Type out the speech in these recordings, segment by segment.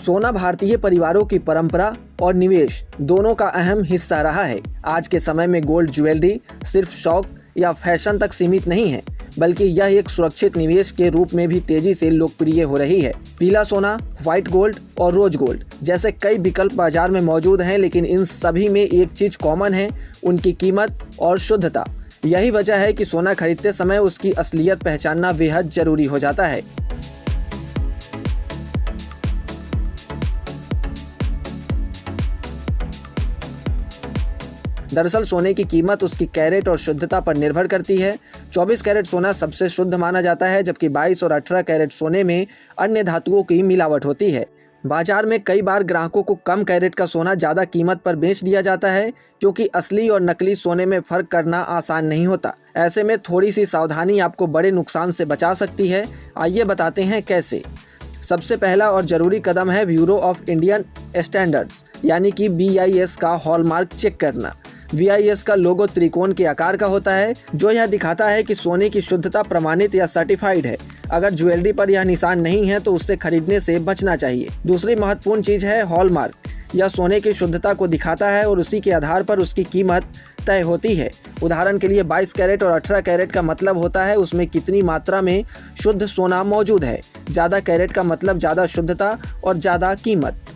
सोना भारतीय परिवारों की परंपरा और निवेश दोनों का अहम हिस्सा रहा है। आज के समय में गोल्ड ज्वेलरी सिर्फ शौक या फैशन तक सीमित नहीं है, बल्कि यह एक सुरक्षित निवेश के रूप में भी तेजी से लोकप्रिय हो रही है। पीला सोना, व्हाइट गोल्ड और रोज गोल्ड जैसे कई विकल्प बाजार में मौजूद हैं, लेकिन इन सभी में एक चीज कॉमन है, उनकी कीमत और शुद्धता। यही वजह है कि सोना खरीदते समय उसकी असलियत पहचानना बेहद जरूरी हो जाता है। दरअसल सोने की कीमत उसकी कैरेट और शुद्धता पर निर्भर करती है। 24 कैरेट सोना सबसे शुद्ध माना जाता है, जबकि 22 और 18 कैरेट सोने में अन्य धातुओं की मिलावट होती है। बाजार में कई बार ग्राहकों को कम कैरेट का सोना ज़्यादा कीमत पर बेच दिया जाता है, क्योंकि असली और नकली सोने में फ़र्क करना आसान नहीं होता। ऐसे में थोड़ी सी सावधानी आपको बड़े नुकसान से बचा सकती है। आइए बताते हैं कैसे। सबसे पहला और ज़रूरी कदम है ब्यूरो ऑफ इंडियन स्टैंडर्ड्स यानी कि BIS का हॉलमार्क चेक करना। BIS का लोगो त्रिकोण के आकार का होता है, जो यह दिखाता है कि सोने की शुद्धता प्रमाणित या सर्टिफाइड है। अगर ज्वेलरी पर यह निशान नहीं है तो उससे खरीदने से बचना चाहिए। दूसरी महत्वपूर्ण चीज़ है हॉलमार्क। यह सोने की शुद्धता को दिखाता है और उसी के आधार पर उसकी कीमत तय होती है। उदाहरण के लिए 22 कैरेट और 18 कैरेट का मतलब होता है उसमें कितनी मात्रा में शुद्ध सोना मौजूद है। ज़्यादा कैरेट का मतलब ज़्यादा शुद्धता और ज़्यादा कीमत।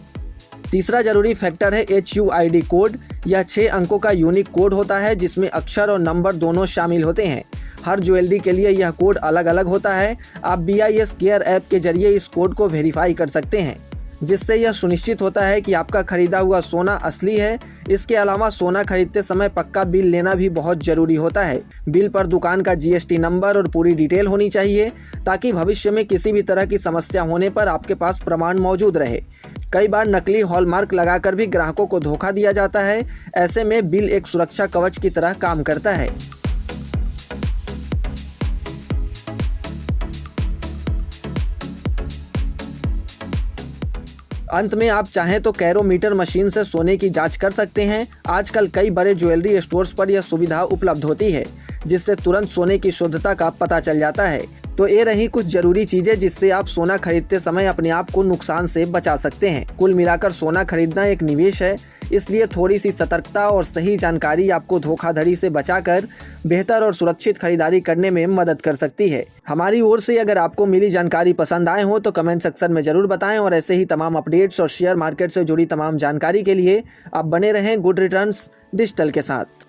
तीसरा जरूरी फैक्टर है HUID कोड। यह 6 अंकों का यूनिक कोड होता है, जिसमें अक्षर और नंबर दोनों शामिल होते हैं। हर ज्वेलरी के लिए यह कोड अलग अलग होता है। आप BIS केयर ऐप के जरिए इस कोड को वेरीफाई कर सकते हैं, जिससे यह सुनिश्चित होता है कि आपका खरीदा हुआ सोना असली है। इसके अलावा सोना खरीदते समय पक्का बिल लेना भी बहुत ज़रूरी होता है। बिल पर दुकान का GST नंबर और पूरी डिटेल होनी चाहिए, ताकि भविष्य में किसी भी तरह की समस्या होने पर आपके पास प्रमाण मौजूद रहे। कई बार नकली हॉलमार्क लगाकर भी ग्राहकों को धोखा दिया जाता है। ऐसे में बिल एक सुरक्षा कवच की तरह काम करता है। अंत में आप चाहें तो कैरोमीटर मशीन से सोने की जांच कर सकते हैं। आजकल कई बड़े ज्वेलरी स्टोर्स पर यह सुविधा उपलब्ध होती है, जिससे तुरंत सोने की शुद्धता का पता चल जाता है। तो ये रही कुछ जरूरी चीजें जिससे आप सोना खरीदते समय अपने आप को नुकसान से बचा सकते हैं। कुल मिलाकर सोना खरीदना एक निवेश है, इसलिए थोड़ी सी सतर्कता और सही जानकारी आपको धोखाधड़ी से बचाकर बेहतर और सुरक्षित खरीदारी करने में मदद कर सकती है। हमारी ओर से अगर आपको मिली जानकारी पसंद आए हो तो कमेंट सेक्शन में जरूर बताएं, और ऐसे ही तमाम अपडेट्स और शेयर मार्केट से जुड़ी तमाम जानकारी के लिए आप बने रहें गुड रिटर्न्स डिजिटल के साथ।